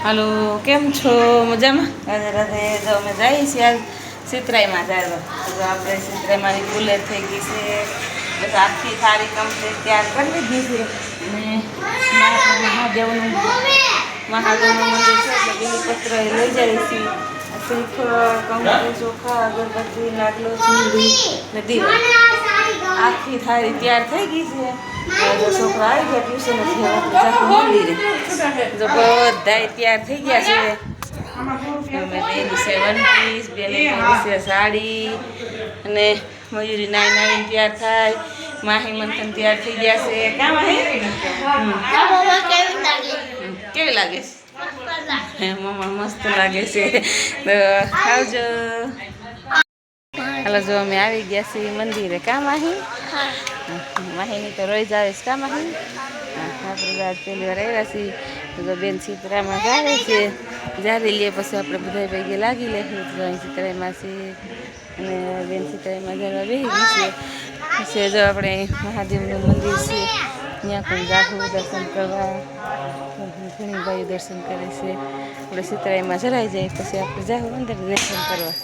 હાલો, કેમ છો? મજામાં? રાધે રાધે. જો અમે જઈએ છીએ આજ સિતરાઈમાં ચાલો. તો આપણે સિતરાઈમાંની બુલેટ થઈ ગઈ છે. બસ આખી થાળી કમ્પ્લીટ તૈયાર કરી લીધી છે. અને મહાદેવનું મંદિર છે એટલે બીલીપત્ર લઈ જાય છે. શ્રીફળ, કંકુ, ચોખા, અગરબત્તી, નાગલો, ચૂંદડી ને દીવા. આખી થાળી તૈયાર થઈ ગઈ છે. છોકરા આવી ગયા ટ્યુશન મંદિરે. જો બધા તૈયાર થઈ ગયા છે. અમે પહેરી છે વન પીસ, બેને પહેરી છે સાડી અને મયુરી નાઈ નાવીને તૈયાર થાય. માહી મંથન તૈયાર થઈ ગયા છે. કામ માહી કેવી લાગે છે? મમ્મા મસ્ત લાગે છે. તો આવજો. હાલો, જો અમે આવી ગયા છીએ મંદિરે. કા માહી? માહીની તો રોજ આવે છે. કા માહી? આપણે આજ પહેલી વાર આવ્યા છીએ. તો બેન સીતરામાં ગાવે છે. જ્યારે લે પછી આપણે બધા પૈકી લાગી લે. અહીં સીતરામાં છે અને બેન સીતરામાં જવા બેસી ગઈ છે. પછી જો આપણે મહાદેવનું મંદિર છે ત્યાં પણ જાહું દર્શન કરવા. ઘણી ભાઈઓ દર્શન કરે છે. આપણે સીતરાઈમાં જરાઈ જાય પછી આપણે જાહું અંદર દર્શન કરવા.